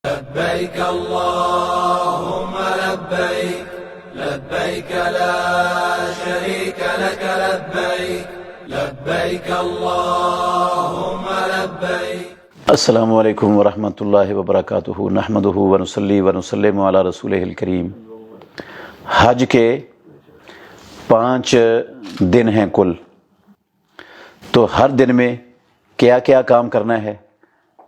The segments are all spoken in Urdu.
لبيك اللهم لبيك لبيك لا شريك لك لبيك لبيك اللهم لبيك۔ السلام علیکم ورحمۃ اللہ وبرکاتہ، نحمدہ ونصلی ونسلم علی رسولہ الکریم۔ حج کے 5 دن ہیں کل، تو ہر دن میں کیا کیا کام کرنا ہے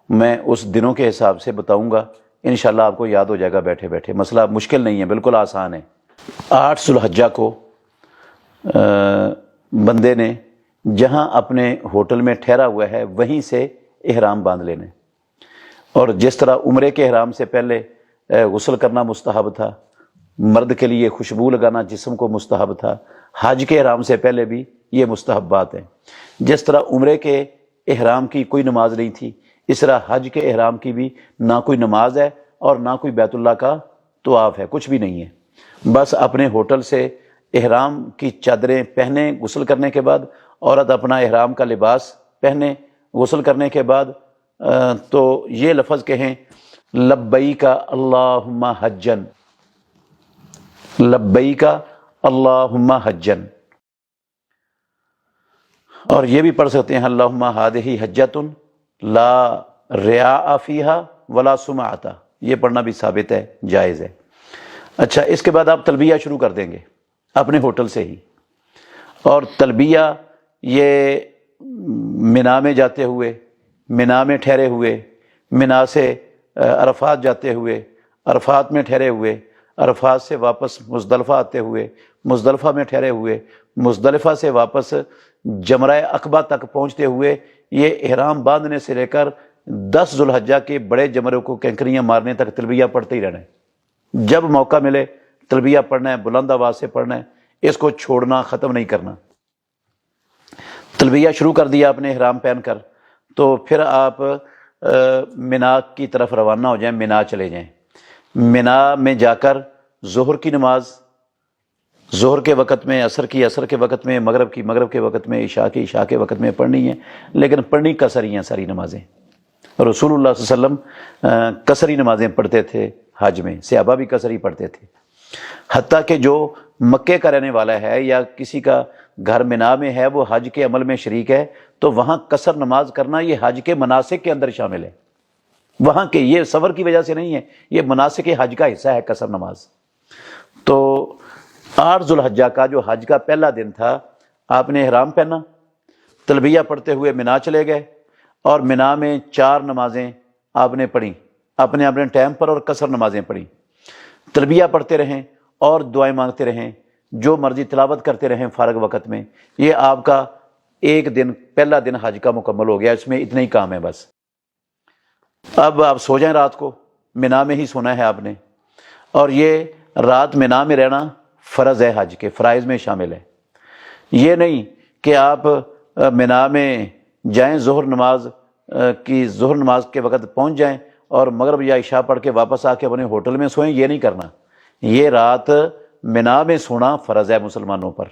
میں اس دنوں کے حساب سے بتاؤں گا، انشاءاللہ آپ کو یاد ہو جائے گا بیٹھے بیٹھے۔ مسئلہ مشکل نہیں ہے، بالکل آسان ہے۔ 8 ذو الحجہ کو بندے نے جہاں اپنے ہوٹل میں ٹھہرا ہوا ہے وہیں سے احرام باندھ لینے، اور جس طرح عمرے کے احرام سے پہلے غسل کرنا مستحب تھا، مرد کے لیے خوشبو لگانا جسم کو مستحب تھا، حج کے احرام سے پہلے بھی یہ مستحبات ہیں۔ جس طرح عمرے کے احرام کی کوئی نماز نہیں تھی، اس طرح حج کے احرام کی بھی نہ کوئی نماز ہے اور نہ کوئی بیت اللہ کا طواف ہے، کچھ بھی نہیں ہے۔ بس اپنے ہوٹل سے احرام کی چادریں پہنے غسل کرنے کے بعد، عورت اپنا احرام کا لباس پہنے غسل کرنے کے بعد تو یہ لفظ کہیں لبیک اللہم حجن، لبیک اللہم حجن، اور یہ بھی پڑھ سکتے ہیں اللہم ہذہ حجۃ لا ریاء فیہا ولا سمعۃ، یہ پڑھنا بھی ثابت ہے، جائز ہے۔ اچھا، اس کے بعد آپ تلبیہ شروع کر دیں گے اپنے ہوٹل سے ہی، اور تلبیہ یہ منا میں جاتے ہوئے، منا میں ٹھہرے ہوئے، منا سے عرفات جاتے ہوئے، عرفات میں ٹھہرے ہوئے، عرفات سے واپس مزدلفہ آتے ہوئے، مزدلفہ میں ٹھہرے ہوئے، مزدلفہ سے واپس جمرہ عقبہ تک پہنچتے ہوئے، یہ احرام باندھنے سے لے کر 10 ذو الحجہ کے بڑے جمروں کو کینکریاں مارنے تک تلبیہ پڑھتے ہی رہنا ہے۔ جب موقع ملے تلبیہ پڑھنا ہے، بلند آواز سے پڑھنا ہے، اس کو چھوڑنا، ختم نہیں کرنا۔ تلبیہ شروع کر دیا اپنے احرام پہن کر، تو پھر آپ منا کی طرف روانہ ہو جائیں، منا چلے جائیں۔ منا میں جا کر ظہر کی نماز ظہر کے وقت میں، عصر کی عصر کے وقت میں، مغرب کی مغرب کے وقت میں، عشاء کی عشاء کے وقت میں پڑھنی ہے، لیکن پڑھنی قصری ہیں ساری نمازیں۔ رسول اللہ صلی اللہ علیہ وسلم قصری نمازیں پڑھتے تھے، حج میں صحابہ بھی قصری پڑھتے تھے۔ حتیٰ کہ جو مکے کا رہنے والا ہے یا کسی کا گھر منا میں ہے، وہ حج کے عمل میں شریک ہے، تو وہاں قصر نماز کرنا یہ حج کے مناسک کے اندر شامل ہے۔ وہاں کے یہ سفر کی وجہ سے نہیں ہے، یہ مناسک حج کا حصہ ہے قصر نماز۔ تو 8 ذو الحجہ کا جو حج کا پہلا دن تھا، آپ نے احرام پہنا، تلبیہ پڑھتے ہوئے منا چلے گئے، اور منا میں 4 نمازیں آپ نے پڑھیں، اپنے اپنے ٹائم پر، اور قصر نمازیں پڑھیں۔ تلبیہ پڑھتے رہیں اور دعائیں مانگتے رہیں، جو مرضی تلاوت کرتے رہیں فارغ وقت میں۔ یہ آپ کا ایک دن، پہلا دن حج کا مکمل ہو گیا، اس میں اتنا ہی کام ہے بس۔ اب آپ سو جائیں، رات کو منا میں ہی سونا ہے آپ نے، اور یہ رات منا میں رہنا فرض ہے، حج کے فرائض میں شامل ہے۔ یہ نہیں کہ آپ منا میں جائیں، ظہر نماز کے وقت پہنچ جائیں اور مغرب یا عشاء پڑھ کے واپس آ کے اپنے ہوٹل میں سوئیں، یہ نہیں کرنا۔ یہ رات منا میں سونا فرض ہے مسلمانوں پر،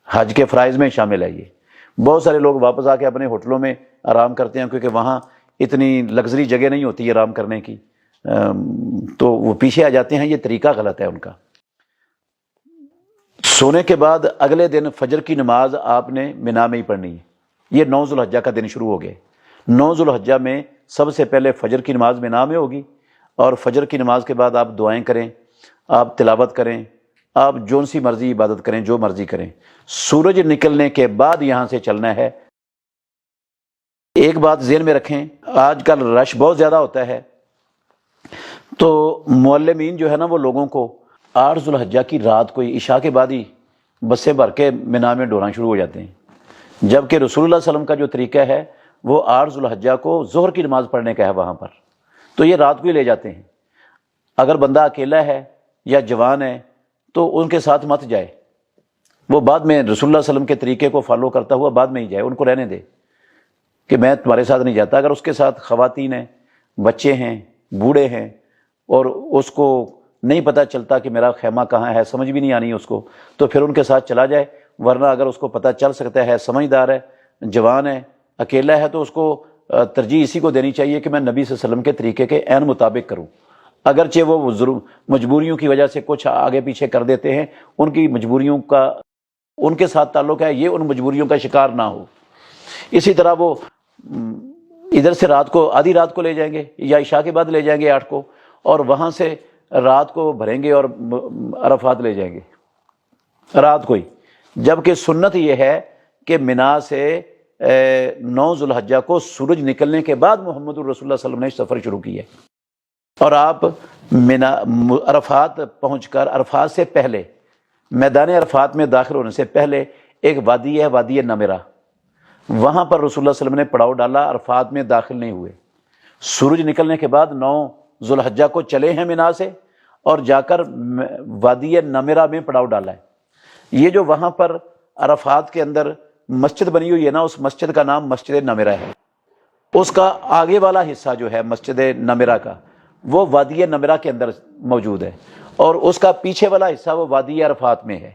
حج کے فرائض میں شامل ہے یہ۔ بہت سارے لوگ واپس آ کے اپنے ہوٹلوں میں آرام کرتے ہیں، کیونکہ وہاں اتنی لگژری جگہ نہیں ہوتی آرام کرنے کی، تو وہ پیچھے آ جاتے ہیں، یہ طریقہ غلط ہے ان کا۔ سونے کے بعد اگلے دن فجر کی نماز آپ نے منا میں ہی پڑھنی ہے۔ یہ 9 ذو الحجہ کا دن شروع ہو گئے۔ 9 ذو الحجہ میں سب سے پہلے فجر کی نماز منا میں ہوگی، اور فجر کی نماز کے بعد آپ دعائیں کریں، آپ تلاوت کریں، آپ جون سی مرضی عبادت کریں، جو مرضی کریں۔ سورج نکلنے کے بعد یہاں سے چلنا ہے۔ ایک بات ذہن میں رکھیں، آج کل رش بہت زیادہ ہوتا ہے، تو معلمین جو ہے نا، وہ لوگوں کو 8 ذو الحجہ کی رات کو عشاء کے بعد ہی بسیں بھر کے منا میں ڈونا شروع ہو جاتے ہیں، جبکہ رسول اللہ صلی اللہ علیہ وسلم کا جو طریقہ ہے وہ 8 ذو الحجہ کو ظہر کی نماز پڑھنے کا ہے وہاں پر، تو یہ رات کو ہی لے جاتے ہیں۔ اگر بندہ اکیلا ہے یا جوان ہے تو ان کے ساتھ مت جائے، وہ بعد میں رسول اللہ صلی اللہ علیہ وسلم کے طریقے کو فالو کرتا ہوا بعد میں ہی جائے، ان کو رہنے دے کہ میں تمہارے ساتھ نہیں جاتا۔ اگر اس کے ساتھ خواتین ہیں، بچے ہیں، بوڑھے ہیں، اور اس کو نہیں پتہ چلتا کہ میرا خیمہ کہاں ہے، سمجھ بھی نہیں آنی اس کو، تو پھر ان کے ساتھ چلا جائے۔ ورنہ اگر اس کو پتہ چل سکتا ہے، سمجھدار ہے، جوان ہے، اکیلا ہے، تو اس کو ترجیح اسی کو دینی چاہیے کہ میں نبی صلی اللہ علیہ وسلم کے طریقے کے عین مطابق کروں، اگرچہ وہ ضرور مجبوریوں کی وجہ سے کچھ آگے پیچھے کر دیتے ہیں، ان کی مجبوریوں کا ان کے ساتھ تعلق ہے، یہ ان مجبوریوں کا شکار نہ ہو۔ اسی طرح وہ ادھر سے رات کو آدھی رات کو لے جائیں گے یا عشاء کے بعد لے جائیں گے 8 کو، اور وہاں سے رات کو بھریں گے اور عرفات لے جائیں گے رات کو ہی، جبکہ سنت یہ ہے کہ منا سے 9 ذو الحجہ کو سورج نکلنے کے بعد محمد الرسول اللہ صلی اللہ علیہ وسلم نے سفر شروع کیا ہے، اور آپ عرفات پہنچ کر عرفات سے پہلے میدان عرفات میں داخل ہونے سے پہلے ایک وادی ہے، وادی نمرہ، وہاں پر رسول اللہ صلی اللہ علیہ وسلم نے پڑاؤ ڈالا، عرفات میں داخل نہیں ہوئے، سورج نکلنے کے بعد 9 ذو الحجہ کو چلے ہیں منا سے اور جا کر وادی نمرہ میں پڑاؤ ڈالا ہے۔ یہ جو وہاں پر عرفات کے اندر مسجد بنی ہوئی ہے نا، اس مسجد کا نام مسجد نمرہ ہے، اس کا آگے والا حصہ جو ہے مسجد نمرہ کا وہ وادی نمرہ کے اندر موجود ہے، اور اس کا پیچھے والا حصہ وہ وادی عرفات میں ہے۔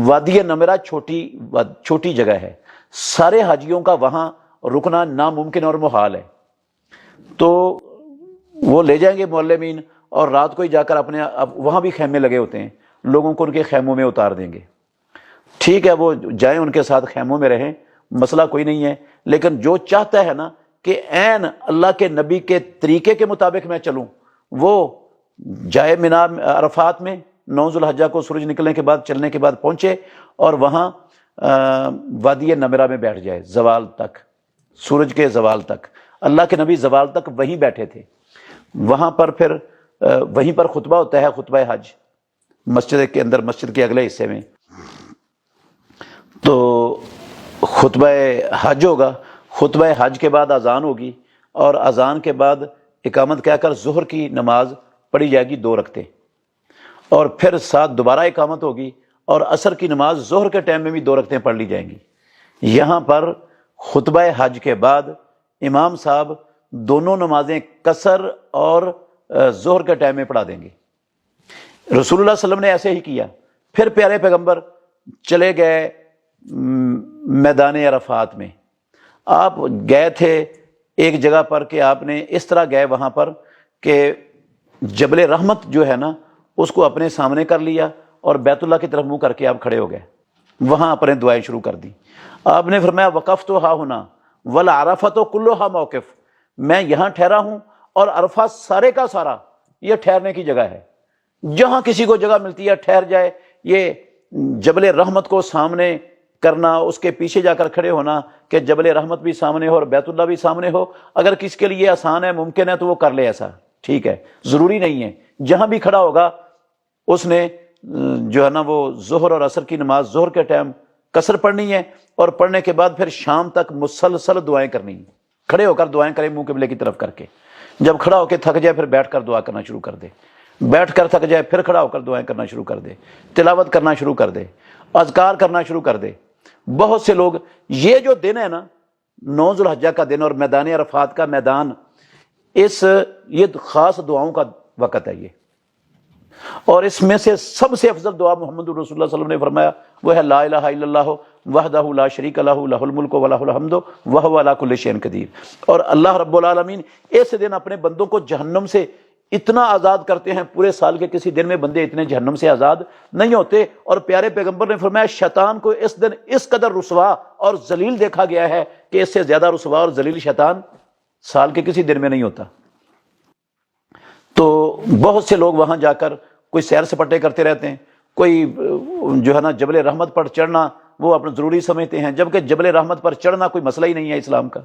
وادی نمرہ چھوٹی جگہ ہے، سارے حاجیوں کا وہاں رکنا ناممکن اور محال ہے، تو وہ لے جائیں گے معلمین اور رات کو ہی جا کر وہاں بھی خیمے لگے ہوتے ہیں، لوگوں کو ان کے خیموں میں اتار دیں گے۔ ٹھیک ہے، وہ جائیں ان کے ساتھ خیموں میں رہیں، مسئلہ کوئی نہیں ہے، لیکن جو چاہتا ہے نا کہ عین اللہ کے نبی کے طریقے کے مطابق میں چلوں، وہ جائے منا عرفات میں 9 ذو الحجہ کو سورج نکلنے کے بعد چلنے کے بعد پہنچے اور وہاں وادی نمرہ میں بیٹھ جائے زوال تک، سورج کے زوال تک۔ اللہ کے نبی زوال تک وہیں بیٹھے تھے، وہاں پر پھر وہیں پر خطبہ ہوتا ہے، خطبہ حج، مسجد کے اندر، مسجد کے اگلے حصے میں، تو خطبہ حج ہوگا، خطبہ حج کے بعد اذان ہوگی، اور اذان کے بعد اقامت کہہ کر ظہر کی نماز پڑھی جائے گی 2 رکعتیں، اور پھر ساتھ دوبارہ اقامت ہوگی، اور عصر کی نماز ظہر کے ٹائم میں بھی 2 رکعتیں پڑھ لی جائیں گی۔ یہاں پر خطبہ حج کے بعد امام صاحب دونوں نمازیں قصر اور ظہر کے ٹائم میں پڑھا دیں گے۔ رسول اللہ صلی اللہ علیہ وسلم نے ایسے ہی کیا۔ پھر پیارے پیغمبر چلے گئے میدان عرفات میں۔ آپ گئے تھے ایک جگہ پر کہ آپ نے اس طرح گئے وہاں پر کہ جبل رحمت جو ہے نا اس کو اپنے سامنے کر لیا اور بیت اللہ کی طرف منہ کر کے آپ کھڑے ہو گئے، وہاں اپنے دعائیں شروع کر دی۔ آپ نے فرمایا وقفت ہا ہونا والعرفۃ کلھا موقف، میں یہاں ٹھہرا ہوں اور عرفہ سارے کا سارا یہ ٹھہرنے کی جگہ ہے، جہاں کسی کو جگہ ملتی ہے ٹھہر جائے۔ یہ جبل رحمت کو سامنے کرنا، اس کے پیچھے جا کر کھڑے ہونا کہ جبل رحمت بھی سامنے ہو اور بیت اللہ بھی سامنے ہو، اگر کسی کے لیے آسان ہے، ممکن ہے تو وہ کر لے، ایسا ٹھیک ہے، ضروری نہیں ہے۔ جہاں بھی کھڑا ہوگا اس نے جو ہے نا وہ ظہر اور عصر کی نماز ظہر کے ٹائم قصر پڑھنی ہے، اور پڑھنے کے بعد پھر شام تک مسلسل دعائیں کرنی ہیں، کھڑے ہو کر دعائیں کریں منہ قبلے کی طرف کر کے، جب کھڑا ہو کے تھک جائے پھر بیٹھ کر دعا کرنا شروع کر دے، بیٹھ کر تھک جائے پھر کھڑا ہو کر دعائیں کرنا شروع کر دے، تلاوت کرنا شروع کر دے، اذکار کرنا شروع کر دے۔ بہت سے لوگ یہ جو دن ہے نا 9 ذو الحجہ کا دن اور میدان عرفات کا میدان، یہ خاص دعاؤں کا وقت ہے یہ، اور اس میں سے سب سے افضل دعا محمد الرسول اللہ صلی اللہ علیہ وسلم نے فرمایا وہ ہے لا الہ الا اللہ وحدہ لا شریک لہ لہ الملک و لہ الحمد وہو علی کل شیء قدیر۔ اور اللہ رب العالمین اس دن اپنے بندوں کو جہنم سے اتنا آزاد کرتے ہیں، پورے سال کے کسی دن میں بندے اتنے جہنم سے آزاد نہیں ہوتے۔ اور پیارے پیغمبر نے فرمایا شیطان کو اس دن اس قدر رسوا اور ذلیل دیکھا گیا ہے کہ اس سے زیادہ رسوا اور ذلیل شیطان سال کے کسی دن میں نہیں ہوتا۔ تو بہت سے لوگ وہاں جا کر کوئی سیر سپاٹے کرتے رہتے ہیں، کوئی جو ہے نا جبل رحمت پر چڑھنا وہ اپنا ضروری سمجھتے ہیں، جبکہ جبل رحمت پر چڑھنا کوئی مسئلہ ہی نہیں ہے اسلام کا،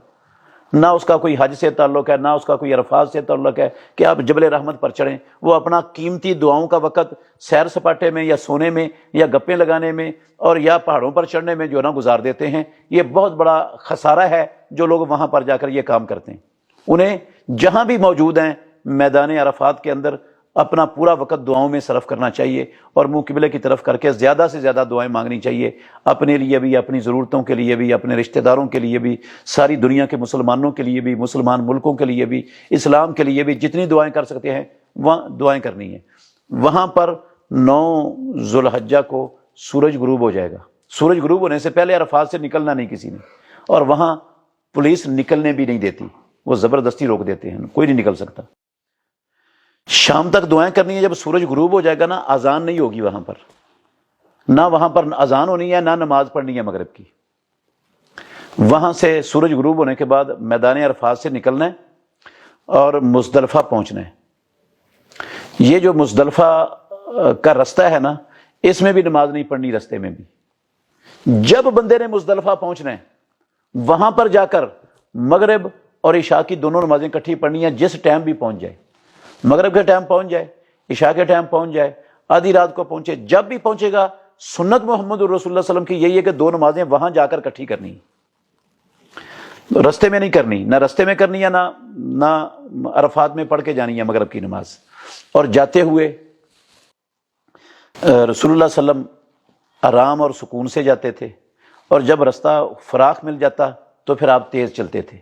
نہ اس کا کوئی حج سے تعلق ہے، نہ اس کا کوئی عرفات سے تعلق ہے کہ آپ جبل رحمت پر چڑھیں۔ وہ اپنا قیمتی دعاؤں کا وقت سیر سپاٹے میں یا سونے میں یا گپیں لگانے میں اور یا پہاڑوں پر چڑھنے میں جو ہے نا گزار دیتے ہیں۔ یہ بہت بڑا خسارہ ہے جو لوگ وہاں پر جا کر یہ کام کرتے ہیں۔ انہیں جہاں بھی موجود ہیں میدان عرفات کے اندر اپنا پورا وقت دعاؤں میں صرف کرنا چاہیے اور منہ قبلے کی طرف کر کے زیادہ سے زیادہ دعائیں مانگنی چاہیے، اپنے لیے بھی، اپنی ضرورتوں کے لیے بھی، اپنے رشتہ داروں کے لیے بھی، ساری دنیا کے مسلمانوں کے لیے بھی، مسلمان ملکوں کے لیے بھی، اسلام کے لیے بھی، جتنی دعائیں کر سکتے ہیں وہاں دعائیں کرنی ہیں۔ وہاں پر 9 ذو الحجہ کو سورج غروب ہو جائے گا، سورج غروب ہونے سے پہلے عرفات سے نکلنا نہیں کسی نے، اور وہاں پولیس نکلنے بھی نہیں دیتی، وہ زبردستی روک دیتے ہیں، کوئی نہیں نکل سکتا۔ شام تک دعائیں کرنی ہے، جب سورج غروب ہو جائے گا نا اذان نہیں ہوگی وہاں پر، نہ وہاں پر اذان ہونی ہے نہ نماز پڑھنی ہے مغرب کی۔ وہاں سے سورج غروب ہونے کے بعد میدان عرفات سے نکلنا ہے اور مزدلفہ پہنچنا ہے۔ یہ جو مزدلفہ کا رستہ ہے نا، اس میں بھی نماز نہیں پڑھنی، رستے میں بھی۔ جب بندے نے مزدلفہ پہنچنا ہے وہاں پر جا کر مغرب اور عشاء کی دونوں نمازیں اکٹھی پڑھنی ہیں، جس ٹائم بھی پہنچ جائے، مغرب کے ٹائم پہنچ جائے، عشاء کے ٹائم پہنچ جائے، آدھی رات کو پہنچے، جب بھی پہنچے گا سنت محمد رسول اللہ صلی اللہ علیہ وسلم کی یہی ہے کہ دو نمازیں وہاں جا کر اکٹھی کرنی، رستے میں نہیں کرنی، نہ رستے میں کرنی ہے نہ عرفات میں پڑھ کے جانی ہے مغرب کی نماز۔ اور جاتے ہوئے رسول اللہ صلی اللہ علیہ وسلم آرام اور سکون سے جاتے تھے، اور جب رستہ فراخ مل جاتا تو پھر آپ تیز چلتے تھے۔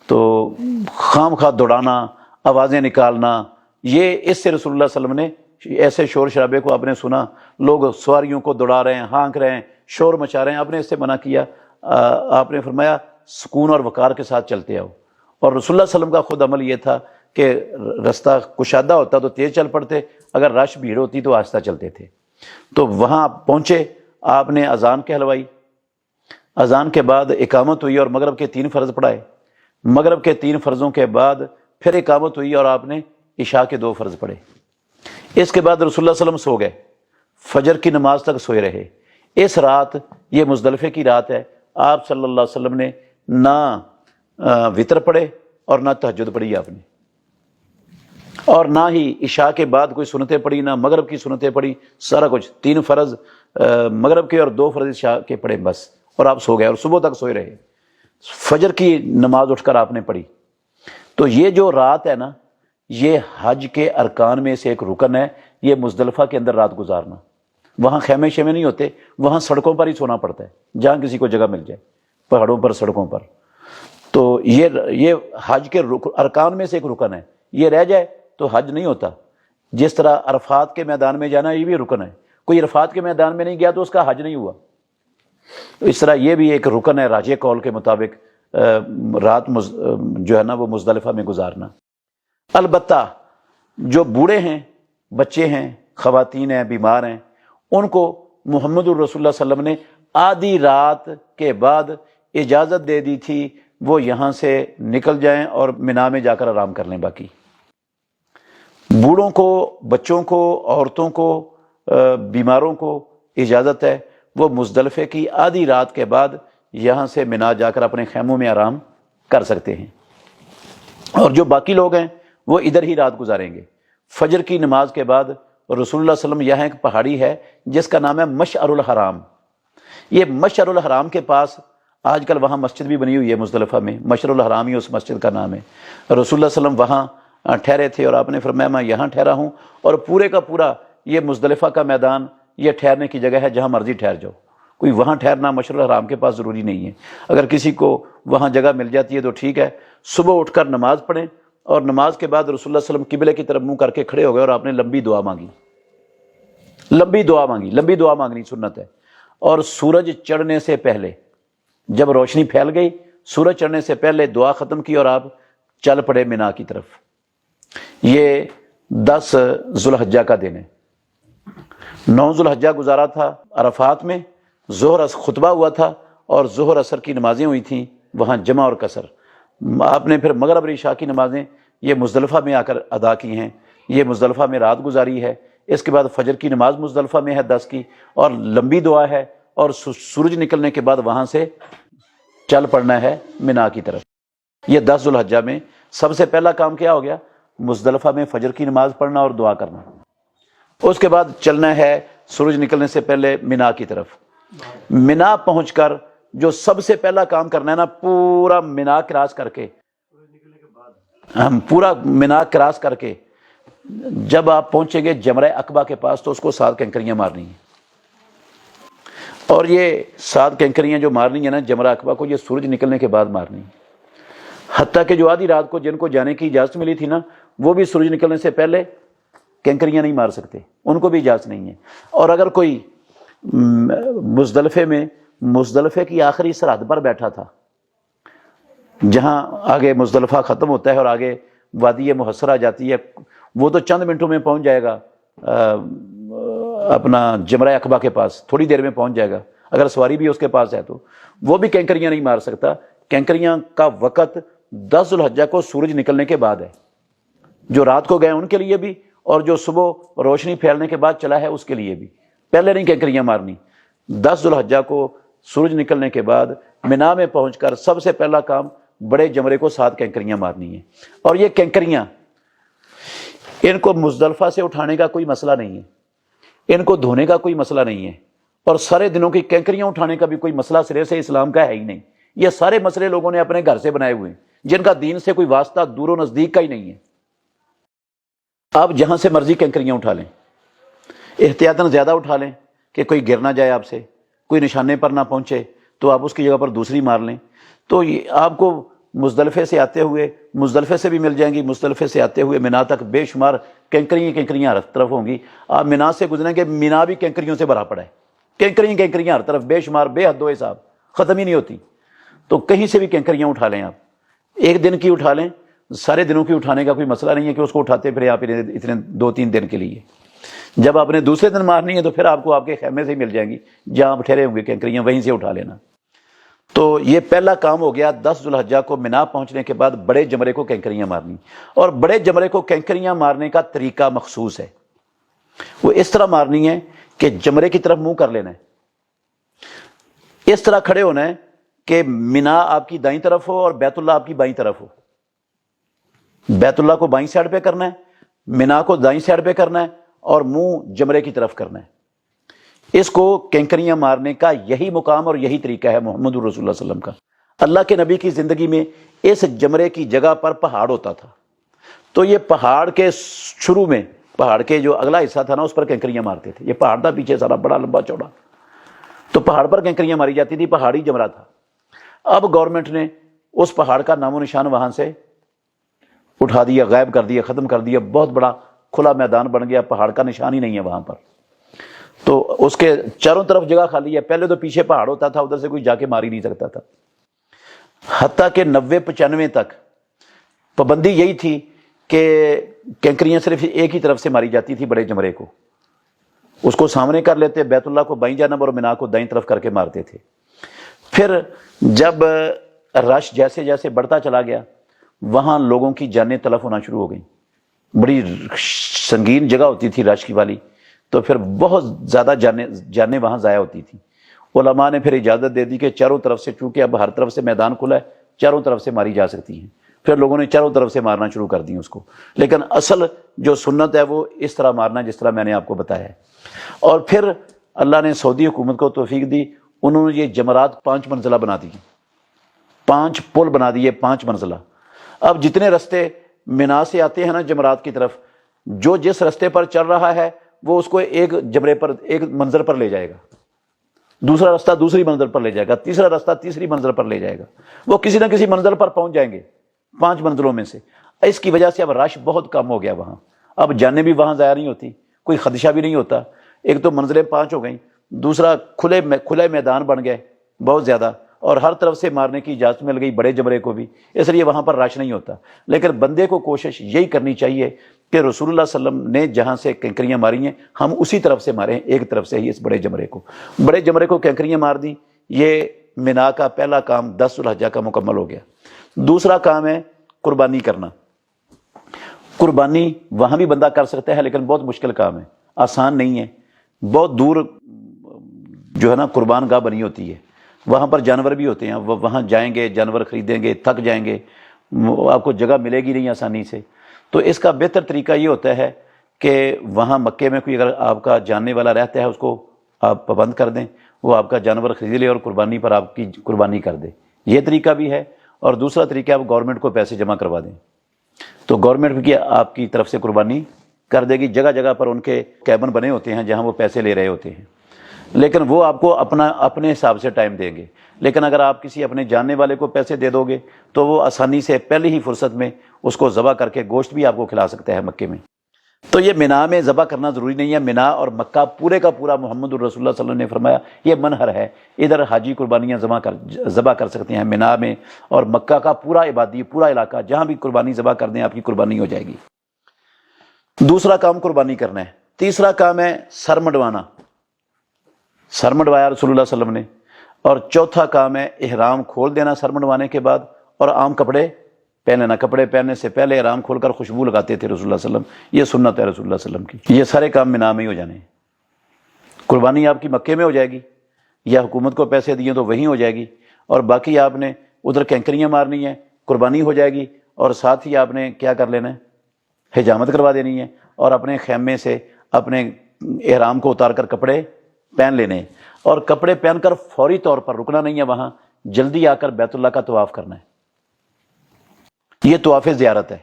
تو خام خواہ دوڑانا، آوازیں نکالنا، یہ اس سے رسول اللہ صلی اللہ علیہ وسلم نے ایسے شور شرابے کو آپ نے سنا، لوگ سواریوں کو دوڑا رہے ہیں، ہانک رہے ہیں، شور مچا رہے ہیں، آپ نے اس سے منع کیا۔ آپ نے فرمایا سکون اور وقار کے ساتھ چلتے آؤ۔ اور رسول اللہ صلی اللہ علیہ وسلم کا خود عمل یہ تھا کہ رستہ کشادہ ہوتا تو تیز چل پڑتے، اگر رش بھیڑ ہوتی تو آہستہ چلتے تھے۔ تو وہاں پہنچے، آپ نے اذان کہلوائی، اذان کے بعد اقامت ہوئی اور مغرب کے 3 فرض پڑھائے، مغرب کے 3 فرضوں کے بعد پھر اقامت ہوئی اور آپ نے عشاء کے 2 فرض پڑھے۔ اس کے بعد رسول اللہ صلی اللہ علیہ وسلم سو گئے، فجر کی نماز تک سوئے رہے۔ اس رات، یہ مزدلفے کی رات ہے، آپ صلی اللہ علیہ وسلم نے نہ وطر پڑھے اور نہ تہجد پڑھی آپ نے، اور نہ ہی عشاء کے بعد کوئی سنتیں پڑھی، نہ مغرب کی سنتیں پڑھی، سارا کچھ 3 فرض مغرب کے اور 2 فرض عشاء کے پڑھے بس، اور آپ سو گئے اور صبح تک سوئے رہے۔ فجر کی نماز اٹھ کر آپ نے پڑھی۔ تو یہ جو رات ہے نا، یہ حج کے ارکان میں سے ایک رکن ہے، یہ مزدلفہ کے اندر رات گزارنا۔ وہاں خیمے شیمے نہیں ہوتے، وہاں سڑکوں پر ہی سونا پڑتا ہے، جہاں کسی کو جگہ مل جائے، پہاڑوں پر، سڑکوں پر۔ تو یہ حج کے ارکان میں سے ایک رکن ہے، یہ رہ جائے تو حج نہیں ہوتا۔ جس طرح عرفات کے میدان میں جانا یہ بھی رکن ہے، کوئی عرفات کے میدان میں نہیں گیا تو اس کا حج نہیں ہوا۔ اس طرح یہ بھی ایک رکن ہے راجح قول کے مطابق، رات جو ہے نا وہ مزدلفہ میں گزارنا۔ البتہ جو بوڑھے ہیں، بچے ہیں، خواتین ہیں، بیمار ہیں، ان کو محمد الرسول اللہ صلی اللہ علیہ وسلم نے آدھی رات کے بعد اجازت دے دی تھی، وہ یہاں سے نکل جائیں اور منا میں جا کر آرام کر لیں۔ باقی بوڑھوں کو، بچوں کو، عورتوں کو، بیماروں کو اجازت ہے، وہ مزدلفے کی آدھی رات کے بعد یہاں سے منا جا کر اپنے خیموں میں آرام کر سکتے ہیں، اور جو باقی لوگ ہیں وہ ادھر ہی رات گزاریں گے۔ فجر کی نماز کے بعد رسول اللہ صلی اللہ علیہ وسلم، یہاں ایک پہاڑی ہے جس کا نام ہے مشعر الحرام۔ یہ مشعر الحرام کے پاس آج کل وہاں مسجد بھی بنی ہوئی ہے مزدلفہ میں، مشعر الحرام ہی اس مسجد کا نام ہے۔ رسول اللہ صلی اللہ علیہ وسلم وہاں ٹھہرے تھے اور آپ نے فرمایا میں یہاں ٹھہرا ہوں، اور پورے کا پورا یہ مزدلفہ کا میدان یہ ٹھہرنے کی جگہ ہے، جہاں مرضی ٹھہر جاؤ، کوئی وہاں ٹھہرنا مشعر الحرام کے پاس ضروری نہیں ہے۔ اگر کسی کو وہاں جگہ مل جاتی ہے تو ٹھیک ہے، صبح اٹھ کر نماز پڑھیں، اور نماز کے بعد رسول اللہ صلی اللہ علیہ وسلم قبلے کی طرف منہ کر کے کھڑے ہو گئے اور آپ نے لمبی دعا مانگی، لمبی دعا مانگی، لمبی دعا مانگنی سنت ہے۔ اور سورج چڑھنے سے پہلے، جب روشنی پھیل گئی، سورج چڑھنے سے پہلے دعا ختم کی اور آپ چل پڑے منا کی طرف۔ یہ 10 ذو الحجہ کا دن ہے۔ 9 ذو الحجہ گزارا تھا عرفات میں، ظہر خطبہ ہوا تھا اور ظہر اثر کی نمازیں ہوئی تھیں وہاں جمع اور قصر۔ آپ نے پھر مغرب اور عشاء کی نمازیں یہ مزدلفہ میں آ کر ادا کی ہیں، یہ مزدلفہ میں رات گزاری ہے۔ اس کے بعد فجر کی نماز مزدلفہ میں ہے 10 کی، اور لمبی دعا ہے، اور سورج نکلنے کے بعد وہاں سے چل پڑنا ہے منا کی طرف۔ یہ 10 ذو الحجہ میں سب سے پہلا کام کیا ہو گیا؟ مزدلفہ میں فجر کی نماز پڑھنا اور دعا کرنا۔ اس کے بعد چلنا ہے سورج نکلنے سے پہلے منا کی طرف۔ منا پہنچ کر جو سب سے پہلا کام کرنا ہے نا، پورا منا کراس کر کے، ہم پورا منا کراس کر کے جب آپ پہنچیں گے جمرہ عقبہ کے پاس تو اس کو 7 کنکریاں مارنی ہیں، اور یہ 7 کنکریاں جو مارنی ہیں نا جمرہ عقبہ کو، یہ سورج نکلنے کے بعد مارنی ہیں۔ حتیٰ کہ جو آدھی رات کو جن کو جانے کی اجازت ملی تھی نا، وہ بھی سورج نکلنے سے پہلے کنکریاں نہیں مار سکتے، ان کو بھی اجازت نہیں ہے۔ اور اگر کوئی مزدلفے میں، مزدلفے کی آخری سرحد پر بیٹھا تھا جہاں آگے مزدلفہ ختم ہوتا ہے اور آگے وادی محصرہ جاتی ہے، وہ تو چند منٹوں میں پہنچ جائے گا اپنا جمرہ عقبہ کے پاس، تھوڑی دیر میں پہنچ جائے گا، اگر سواری بھی اس کے پاس ہے تو وہ بھی کینکریاں نہیں مار سکتا۔ کینکریاں کا وقت 10 ذو الحجہ کو سورج نکلنے کے بعد ہے، جو رات کو گئے ان کے لیے بھی، اور جو صبح روشنی پھیلنے کے بعد چلا ہے اس کے لیے بھی، پہلے نہیں کینکریاں مارنی۔ 10 ذو الحجہ کو سورج نکلنے کے بعد منا میں پہنچ کر سب سے پہلا کام بڑے جمرے کو 7 کینکریاں مارنی ہیں۔ اور یہ کینکریاں، ان کو مزدلفہ سے اٹھانے کا کوئی مسئلہ نہیں ہے، ان کو دھونے کا کوئی مسئلہ نہیں ہے، اور سارے دنوں کی کینکریاں اٹھانے کا بھی کوئی مسئلہ سرے سے اسلام کا ہے ہی نہیں۔ یہ سارے مسئلے لوگوں نے اپنے گھر سے بنائے ہوئے ہیں، جن کا دین سے کوئی واسطہ دور و نزدیک کا ہی نہیں ہے۔ آپ جہاں سے مرضی کینکریاں اٹھا لیں، احتیاطاً زیادہ اٹھا لیں کہ کوئی گر نہ جائے آپ سے، کوئی نشانے پر نہ پہنچے، تو آپ اس کی جگہ پر دوسری مار لیں۔ تو یہ آپ کو مزدلفے سے آتے ہوئے، مزدلفے سے بھی مل جائیں گی، مزدلفے سے آتے ہوئے منا تک بے شمار کینکریاں ہر طرف ہوں گی۔ آپ منا سے گزریں گے، منا بھی کینکریوں سے بھرا پڑا ہے، کینکریاں ہر طرف بے شمار، بے حد و حساب، ختم ہی نہیں ہوتی۔ تو کہیں سے بھی کینکریاں اٹھا لیں، آپ ایک دن کی اٹھا لیں، سارے دنوں کی اٹھانے کا کوئی مسئلہ نہیں ہے کہ اس کو اٹھاتے پھر آپ اتنے 2-3 دن کے لیے۔ جب آپ نے دوسرے دن مارنی ہے تو پھر آپ کو آپ کے خیمے سے ہی مل جائیں گی، جہاں آپ ٹھہرے ہوں گے کینکریاں وہیں سے اٹھا لینا۔ تو یہ پہلا کام ہو گیا 10 ذو الحجہ کو منا پہنچنے کے بعد بڑے جمرے کو کینکریاں مارنی۔ اور بڑے جمرے کو کینکریاں مارنے کا طریقہ مخصوص ہے، وہ اس طرح مارنی ہے کہ جمرے کی طرف منہ کر لینا ہے، اس طرح کھڑے ہونا ہے کہ منا آپ کی دائیں طرف ہو اور بیت اللہ آپ کی بائیں طرف ہو۔ بیت اللہ کو بائیں سائڈ پہ کرنا ہے، منا کو دائیں سائڈ پہ کرنا ہے، اور منہ جمرے کی طرف کرنا ہے۔ اس کو کینکریاں مارنے کا یہی مقام اور یہی طریقہ ہے محمد رسول اللہ صلی اللہ علیہ وسلم کا۔ اللہ کے نبی کی زندگی میں اس جمرے کی جگہ پر پہاڑ ہوتا تھا، تو یہ پہاڑ کے شروع میں، پہاڑ کے جو اگلا حصہ تھا نا، اس پر کینکریاں مارتے تھے۔ یہ پہاڑ تھا پیچھے سارا بڑا لمبا چوڑا، تو پہاڑ پر کینکریاں ماری جاتی تھی، پہاڑی جمرہ تھا۔ اب گورنمنٹ نے اس پہاڑ کا نام و نشان وہاں سے اٹھا دیا، غائب کر دیا، ختم کر دیا، بہت بڑا کھلا میدان بن گیا، پہاڑ کا نشان ہی نہیں ہے وہاں پر۔ تو اس کے چاروں طرف جگہ خالی ہے، پہلے تو پیچھے پہاڑ ہوتا تھا، ادھر سے کوئی جا کے مار ہی نہیں سکتا تھا۔ حتیٰ کہ 90-95 تک پابندی یہی تھی کہ کینکریاں صرف ایک ہی طرف سے ماری جاتی تھی بڑے جمرے کو، اس کو سامنے کر لیتے، بیت اللہ کو بائیں جانب اور منا کو دائیں طرف کر کے مارتے تھے۔ پھر جب رش جیسے جیسے بڑھتا چلا گیا، وہاں لوگوں کی جانیں تلف ہونا شروع ہو گئیں، بڑی سنگین جگہ ہوتی تھی رش کی والی، تو پھر بہت زیادہ جانیں وہاں ضائع ہوتی تھیں۔ علماء نے پھر اجازت دے دی کہ چاروں طرف سے، چونکہ اب ہر طرف سے میدان کھلا ہے، چاروں طرف سے ماری جا سکتی ہیں۔ پھر لوگوں نے چاروں طرف سے مارنا شروع کر دی اس کو، لیکن اصل جو سنت ہے وہ اس طرح مارنا جس طرح میں نے آپ کو بتایا ہے۔ اور پھر اللہ نے سعودی حکومت کو توفیق دی، انہوں نے یہ جمرات 5 منزلہ بنا دی، 5 پل بنا دیے، 5 منزلہ۔ اب جتنے رستے منا سے آتے ہیں نا جمرات کی طرف، جو جس رستے پر چل رہا ہے وہ اس کو ایک جمرے پر، ایک منظر پر لے جائے گا، دوسرا رستہ دوسری منزل پر لے جائے گا، تیسرا رستہ تیسری منزل پر لے جائے گا، وہ کسی نہ کسی منزل پر پہنچ جائیں گے 5 منزلوں میں سے۔ اس کی وجہ سے اب رش بہت کم ہو گیا وہاں، اب جانیں بھی وہاں ضائع نہیں ہوتی، کوئی خدشہ بھی نہیں ہوتا۔ ایک تو منزلیں 5 ہو گئیں، دوسرا کھلے میدان بن گئے بہت زیادہ، اور ہر طرف سے مارنے کی اجازت مل گئی بڑے جمرے کو بھی، اس لیے وہاں پر رش نہیں ہوتا۔ لیکن بندے کو کوشش یہی کرنی چاہیے کہ رسول اللہ صلی اللہ علیہ وسلم نے جہاں سے کینکریاں ماری ہیں ہم اسی طرف سے ماریں، ایک طرف سے ہی اس بڑے جمرے کو کینکریاں مار دی۔ یہ منا کا پہلا کام 10 ذو الحجہ کا مکمل ہو گیا۔ دوسرا کام ہے قربانی کرنا۔ قربانی وہاں بھی بندہ کر سکتا ہے، لیکن بہت مشکل کام ہے، آسان نہیں ہے، بہت دور جو ہے نا قربان گاہ بنی ہوتی ہے، وہاں پر جانور بھی ہوتے ہیں، وہاں جائیں گے، جانور خریدیں گے، تھک جائیں گے، آپ کو جگہ ملے گی نہیں آسانی سے۔ تو اس کا بہتر طریقہ یہ ہوتا ہے کہ وہاں مکے میں کوئی اگر آپ کا جاننے والا رہتا ہے اس کو آپ پابند کر دیں، وہ آپ کا جانور خرید لے اور قربانی پر آپ کی قربانی کر دے، یہ طریقہ بھی ہے۔ اور دوسرا طریقہ آپ گورنمنٹ کو پیسے جمع کروا دیں، تو گورنمنٹ بھی آپ کی طرف سے قربانی کر دے گی۔ جگہ جگہ پر ان کے کیبن بنے ہوتے ہیں جہاں وہ پیسے لے رہے ہوتے ہیں، لیکن وہ آپ کو اپنے حساب سے ٹائم دیں گے۔ لیکن اگر آپ کسی اپنے جاننے والے کو پیسے دے دو گے تو وہ آسانی سے پہلی ہی فرصت میں اس کو ذبح کر کے گوشت بھی آپ کو کھلا سکتا ہے مکے میں۔ تو یہ مینا میں ذبح کرنا ضروری نہیں ہے. مینا اور مکہ پورے کا پورا محمد الرسول اللہ صلی اللہ علیہ وسلم نے فرمایا یہ منحر ہے. ادھر حاجی قربانیاں ذبح کر سکتے ہیں مینا میں، اور مکہ کا پورا عبادی پورا علاقہ جہاں بھی قربانی ذبح کر دیں آپ کی قربانی ہو جائے گی. دوسرا کام قربانی کرنا ہے. تیسرا کام ہے سر منڈوانا. سر منڈوایا رسول اللہ صلی اللہ علیہ وسلم نے. اور چوتھا کام ہے احرام کھول دینا سر منڈوانے کے بعد، اور عام کپڑے پہن لینا. کپڑے پہننے سے پہلے احرام کھول کر خوشبو لگاتے تھے رسول اللہ صلی اللہ علیہ وسلم. یہ سنت ہے رسول اللہ صلی اللہ علیہ وسلم کی. یہ سارے کام مینا میں ہی ہو جانے ہیں. قربانی آپ کی مکے میں ہو جائے گی، یا حکومت کو پیسے دیے تو وہیں ہو جائے گی، اور باقی آپ نے ادھر کینکریاں مارنی ہیں، قربانی ہو جائے گی، اور ساتھ ہی آپ نے کیا کر لینا ہے، حجامت کروا دینی ہے، اور اپنے خیمے سے اپنے احرام کو اتار کر کپڑے پہن لینے ہیں. اور کپڑے پہن کر فوری طور پر رکنا نہیں ہے وہاں، جلدی آ کر بیت اللہ کا طواف کرنا ہے. یہ طواف زیارت ہے.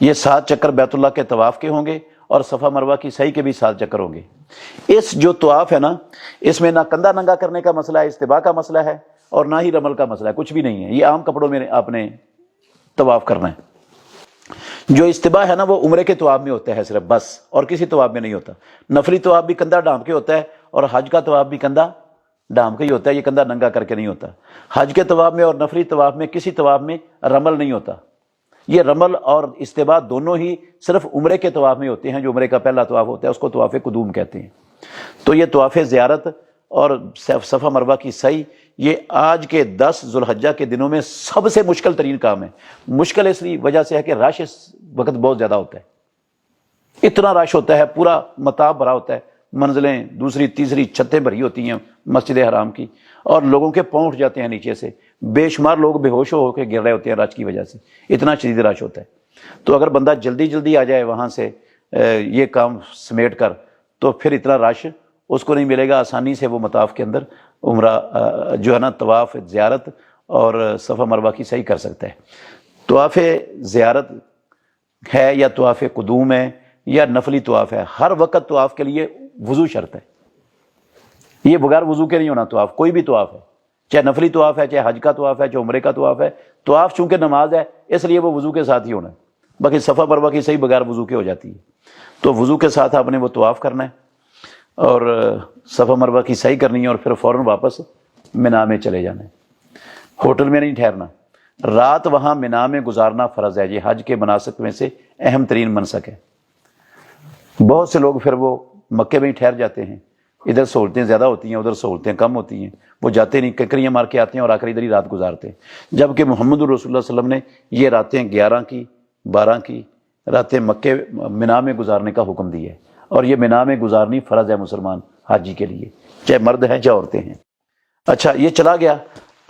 یہ 7 چکر بیت اللہ کے طواف کے ہوں گے، اور صفا مروہ کی سعی کے بھی 7 چکر ہوں گے. اس جو طواف ہے نا، اس میں نہ کندھا ننگا کرنے کا مسئلہ ہے، استباء کا مسئلہ ہے، اور نہ ہی رمل کا مسئلہ ہے. کچھ بھی نہیں ہے. یہ عام کپڑوں میں آپ نے طواف کرنا ہے. جو استباء ہے نا وہ عمرے کے طواف میں ہوتا ہے صرف بس، اور کسی طواف میں نہیں ہوتا. نفلی طواف بھی کندھا ڈھانپ کے ہوتا ہے، اور حج کا طواف بھی کندھا ڈھانپ کے ہی ہوتا ہے. یہ کندھا ننگا کر کے نہیں ہوتا. حج کے طواف میں اور نفلی طواف میں کسی طواف میں رمل نہیں ہوتا. یہ رمل اور استباء دونوں ہی صرف عمرے کے طواف میں ہوتے ہیں. جو عمرے کا پہلا طواف ہوتا ہے اس کو طواف قدوم کہتے ہیں. تو یہ طواف زیارت اور صفا مروہ کی سعی یہ آج کے 10 ذوالحجہ کے دنوں میں سب سے مشکل ترین کام ہے. مشکل اس لیے وجہ سے ہے کہ رش اس وقت بہت زیادہ ہوتا ہے. اتنا رش ہوتا ہے، پورا مطاف بھرا ہوتا ہے، منزلیں دوسری تیسری چھتیں بھری ہوتی ہیں مسجد حرام کی، اور لوگوں کے پاؤں اٹھ جاتے ہیں نیچے سے. بے شمار لوگ بے ہوش ہو کے گر رہے ہوتے ہیں رش کی وجہ سے، اتنا شدید رش ہوتا ہے. تو اگر بندہ جلدی جلدی آ جائے وہاں سے یہ کام سمیٹ کر، تو پھر اتنا رش اس کو نہیں ملے گا. آسانی سے وہ مطاف کے اندر عمرہ جو ہے نا طواف زیارت اور صفا مروہ کی سعی کر سکتا ہے. طواف زیارت ہے یا طواف قدوم ہے یا نفلی طواف ہے، ہر وقت طواف کے لیے وضو شرط ہے. یہ بغیر وضو کے نہیں ہونا طواف. کوئی بھی طواف ہے، چاہے نفلی طواف ہے، چاہے حج کا طواف ہے، چاہے عمرے کا طواف ہے. طواف چونکہ نماز ہے اس لیے وہ وضو کے ساتھ ہی ہونا ہے. باقی صفا مروہ کی صحیح بغیر وضو کے ہو جاتی ہے. تو وضو کے ساتھ آپ نے وہ طواف کرنا ہے اور صفا مروہ کی صحیح کرنی ہے، اور پھر فوراً واپس مینا میں چلے جانا ہے. ہوٹل میں نہیں ٹھہرنا. رات وہاں مینا میں گزارنا فرض ہے. یہ حج کے مناسک میں سے اہم ترین منسک ہے. بہت سے لوگ پھر وہ مکے میں ہی ٹھہر جاتے ہیں. ادھر سہولتیں زیادہ ہوتی ہیں، ادھر سہولتیں کم ہوتی ہیں. وہ جاتے نہیں، کنکریاں مار کے آتے ہیں اور آخر ادھر ہی رات گزارتے ہیں. جبکہ محمد الرسول اللہ صلی اللہ علیہ وسلم نے یہ راتیں 11 کی 12 کی راتیں مکے مینا میں گزارنے کا حکم دیا ہے. اور یہ مینا میں گزارنی فرض ہے مسلمان حاجی کے لیے، چاہے مرد ہیں چاہے عورتیں ہیں. اچھا یہ چلا گیا.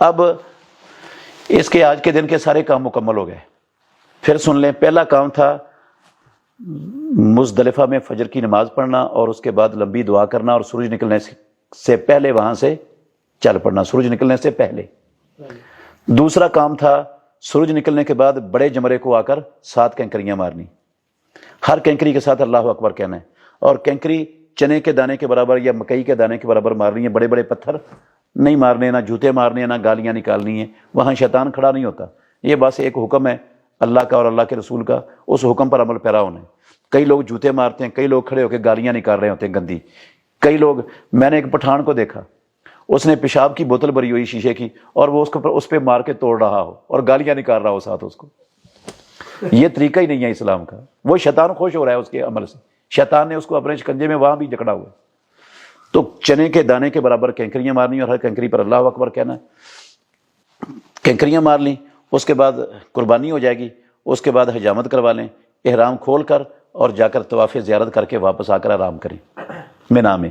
اب اس کے آج کے دن کے سارے کام مکمل ہو گئے. پھر سن لیں، پہلا کام تھا مزدلفہ میں فجر کی نماز پڑھنا، اور اس کے بعد لمبی دعا کرنا، اور سورج نکلنے سے پہلے وہاں سے چل پڑنا، سورج نکلنے سے پہلے. دوسرا کام تھا سورج نکلنے کے بعد بڑے جمرے کو آ کر 7 کینکریاں مارنی. ہر کینکری کے ساتھ اللہ اکبر کہنا ہے. اور کینکری چنے کے دانے کے برابر یا مکئی کے دانے کے برابر مارنی ہے. بڑے بڑے پتھر نہیں مارنے، نہ جوتے مارنے ہیں، نہ گالیاں نکالنی ہیں. وہاں شیطان کھڑا نہیں ہوتا. یہ بس ایک حکم ہے اللہ کا اور اللہ کے رسول کا، اس حکم پر عمل پیرا ہونا ہے. کئی لوگ جوتے مارتے ہیں، کئی لوگ کھڑے ہو کے گالیاں نکال رہے ہوتے ہیں گندی. کئی لوگ، میں نے ایک پٹھان کو دیکھا، اس نے پیشاب کی بوتل بھری ہوئی شیشے کی، اور وہ اس پہ مار کے توڑ رہا ہو اور گالیاں نکال رہا ہو ساتھ اس کو. یہ طریقہ ہی نہیں ہے اسلام کا. وہ شیطان خوش ہو رہا ہے اس کے عمل سے. شیطان نے اس کو اپنے شکنجے میں وہاں بھی جکڑا ہوا ہے. تو چنے کے دانے کے برابر کینکریاں مارنی، اور ہر کینکری پر اللہ اکبر کہنا ہے. کینکریاں مار لیں، اس کے بعد قربانی ہو جائے گی. اس کے بعد حجامت کروا لیں احرام کھول کر، اور جا کر طواف زیارت کر کے واپس آ کر آرام کریں مینا میں.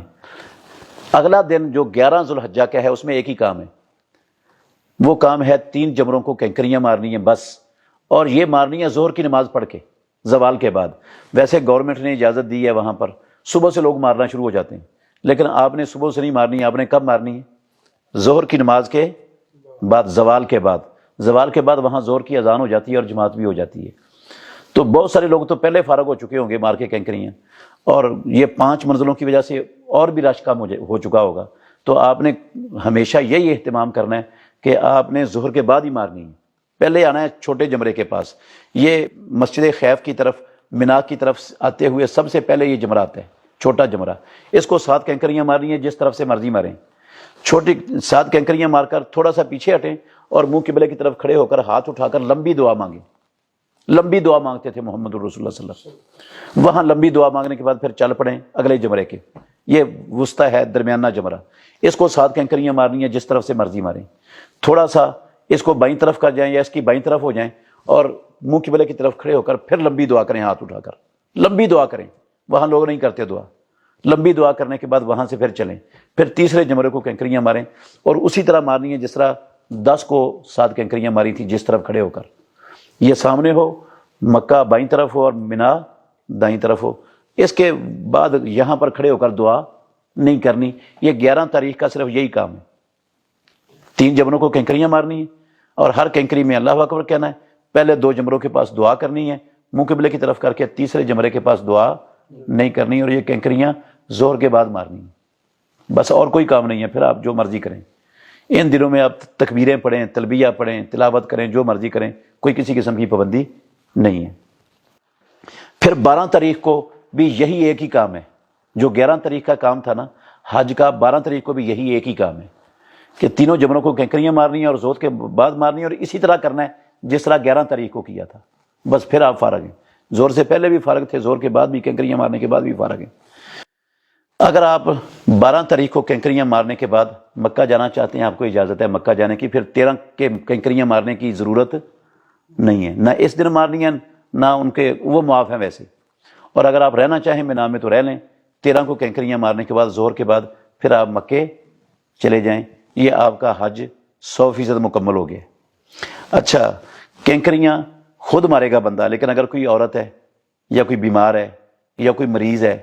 اگلا دن جو 11 ذوالحجہ کا ہے اس میں ایک ہی کام ہے. وہ کام ہے 3 جمروں کو کینکریاں مارنی ہیں بس. اور یہ مارنی ہے ظہر کی نماز پڑھ کے زوال کے بعد. ویسے گورنمنٹ نے اجازت دی ہے وہاں پر، صبح سے لوگ مارنا شروع ہو جاتے ہیں، لیکن آپ نے صبح سے نہیں مارنی ہے. آپ نے کب مارنی ہے؟ ظہر کی نماز کے بعد، زوال کے بعد. زوال کے بعد وہاں ظہر کی اذان ہو جاتی ہے اور جماعت بھی ہو جاتی ہے. تو بہت سارے لوگ تو پہلے فارغ ہو چکے ہوں گے مار کے کینکریاں، اور یہ 5 منزلوں کی وجہ سے اور بھی رش کم ہو چکا ہوگا. تو آپ نے ہمیشہ یہی اہتمام کرنا ہے کہ آپ نے ظہر کے بعد ہی مارنی ہے. پہلے آنا ہے چھوٹے جمرے کے پاس. یہ مسجد خیف کی طرف مینا کی طرف آتے ہوئے سب سے پہلے یہ جمرات ہے، چھوٹا جمرہ، اس کو 7 کینکریاں مارنی ہیں، جس طرف سے مرضی ماریں، چھوٹی 7 کینکریاں مار کر تھوڑا سا پیچھے ہٹیں اور منہ قبلے کی طرف کھڑے ہو کر ہاتھ اٹھا کر لمبی دعا مانگیں۔ لمبی دعا مانگتے تھے محمد الرسول اللہ صلی اللہ علیہ وسلم۔ وہاں لمبی دعا مانگنے کے بعد پھر چل پڑیں اگلے جمرے کے، یہ وسطی ہے، درمیانہ جمرہ، اس کو 7 کینکریاں مارنی ہیں، جس طرف سے مرضی ماریں، تھوڑا سا اس کو بائیں طرف کر جائیں یا اس کی بائیں طرف ہو جائیں اور منہ قبلے کی طرف کھڑے ہو کر پھر لمبی دعا کریں، ہاتھ اٹھا کر لمبی دعا کریں۔ وہاں لوگ نہیں کرتے دعا، لمبی دعا کرنے کے بعد وہاں سے پھر چلیں، پھر تیسرے جمرے کو کینکریاں ماریں اور اسی طرح مارنی ہے جس طرح 10 کو 7 کینکریاں ماری تھیں، جس طرف کھڑے ہو کر، یہ سامنے ہو، مکہ بائیں طرف ہو اور مینا دائیں طرف ہو۔ اس کے بعد یہاں پر کھڑے ہو کر دعا نہیں کرنی۔ یہ 11 تاریخ کا صرف یہی کام ہے، 3 جمروں کو کینکریاں مارنی ہے اور ہر کینکری میں اللہ اکبر کہنا ہے، پہلے 2 جمروں کے پاس دعا کرنی ہے منہ قبلے کی طرف کر کے، تیسرے جمرے کے پاس دعا نہیں کرنی، اور یہ کینکریاں زہر کے بعد مارنی ہے، بس اور کوئی کام نہیں ہے۔ پھر آپ جو مرضی کریں، ان دنوں میں آپ تکبیریں پڑھیں، تلبیہ پڑھیں، تلاوت کریں، جو مرضی کریں، کوئی کسی قسم کی پابندی نہیں ہے۔ پھر 12 تاریخ کو بھی یہی ایک ہی کام ہے، جو 11 تاریخ کا کام تھا نا حج کا، 12 تاریخ کو بھی یہی ایک ہی کام ہے کہ تینوں جمروں کو کینکریاں مارنی ہیں اور زور کے بعد مارنی ہے، اور اسی طرح کرنا ہے جس طرح 11 تاریخ کو کیا تھا، بس پھر آپ فارغ ہیں۔ زور سے پہلے بھی فارغ تھے، زور کے بعد بھی، کینکریاں مارنے کے بعد بھی فارغ ہیں۔ اگر آپ 12 تاریخ کو کینکریاں مارنے کے بعد مکہ جانا چاہتے ہیں، آپ کو اجازت ہے مکہ جانے کی، پھر 13 کے کینکریاں مارنے کی ضرورت نہیں ہے، نہ اس دن مارنی ہے نہ ان کے، وہ معاف ہیں ویسے۔ اور اگر آپ رہنا چاہیں مینا میں تو رہ لیں، 13 کو کینکریاں مارنے کے بعد زہر کے بعد پھر آپ مکے چلے جائیں، یہ آپ کا حج 100% مکمل ہو گیا۔ اچھا، کینکریاں خود مارے گا بندہ، لیکن اگر کوئی عورت ہے یا کوئی بیمار ہے یا کوئی مریض ہے،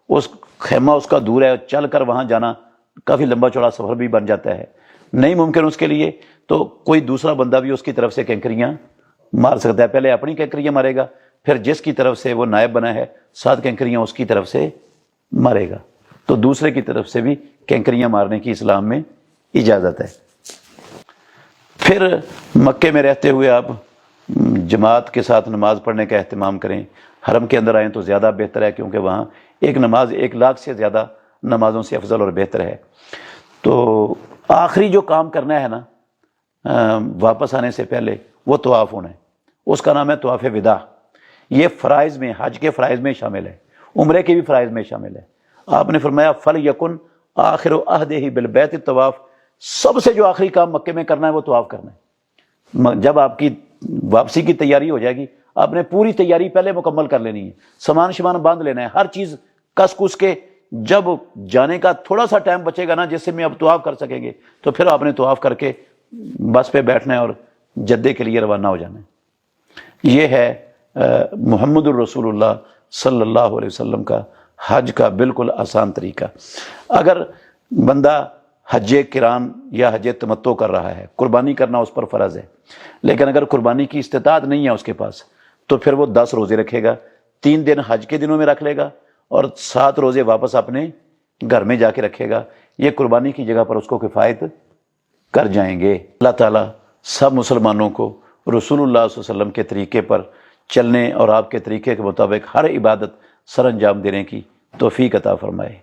اس خیمہ اس کا دور ہے، چل کر وہاں جانا کافی لمبا چوڑا سفر بھی بن جاتا ہے، نہیں ممکن اس کے لیے، تو کوئی دوسرا بندہ بھی اس کی طرف سے کینکریاں مار سکتا ہے۔ پہلے اپنی کینکریاں مارے گا، پھر جس کی طرف سے وہ نائب بنا ہے 7 کینکریاں اس کی طرف سے مارے گا، تو دوسرے کی طرف سے بھی کینکریاں مارنے کی اسلام میں اجازت ہے۔ پھر مکے میں رہتے ہوئے آپ جماعت کے ساتھ نماز پڑھنے کا اہتمام کریں، حرم کے اندر آئیں تو زیادہ بہتر ہے، کیونکہ وہاں ایک نماز 1 لاکھ سے زیادہ نمازوں سے افضل اور بہتر ہے۔ تو آخری جو کام کرنا ہے نا واپس آنے سے پہلے، وہ طواف ہونا ہے، اس کا نام ہے طواف وداع۔ یہ فرائض میں، حج کے فرائض میں شامل ہے، عمرے کے بھی فرائض میں شامل ہے۔ آپ نے فرمایا فَلْيَكُنْ آخِرُ عَهْدِهِ بِالْبَيْتِ الطَّوَافُ، سب سے جو آخری کام مکے میں کرنا ہے وہ طواف کرنا ہے۔ جب آپ کی واپسی کی تیاری ہو جائے گی، آپ نے پوری تیاری پہلے مکمل کر لینی ہے، سامان شمان باندھ لینا ہے، ہر چیز کس کس کے، جب جانے کا تھوڑا سا ٹائم بچے گا نا جس سے میں اب طواف کر سکیں گے، تو پھر آپ نے طواف کر کے بس پہ بیٹھنا ہے اور جدے کے لیے روانہ ہو جانا ہے۔ یہ ہے محمد الرسول اللہ صلی اللہ علیہ وسلم کا حج کا بالکل آسان طریقہ۔ اگر بندہ حج کران یا حج تمتع کر رہا ہے، قربانی کرنا اس پر فرض ہے، لیکن اگر قربانی کی استطاعت نہیں ہے اس کے پاس، تو پھر وہ 10 روزے رکھے گا، 3 دن حج کے دنوں میں رکھ لے گا اور 7 روزے واپس اپنے گھر میں جا کے رکھے گا، یہ قربانی کی جگہ پر اس کو کفایت کر جائیں گے۔ اللہ تعالیٰ سب مسلمانوں کو رسول اللہ صلی اللہ علیہ وسلم کے طریقے پر چلنے اور آپ کے طریقے کے مطابق ہر عبادت سر انجام دینے کی توفیق عطا فرمائے۔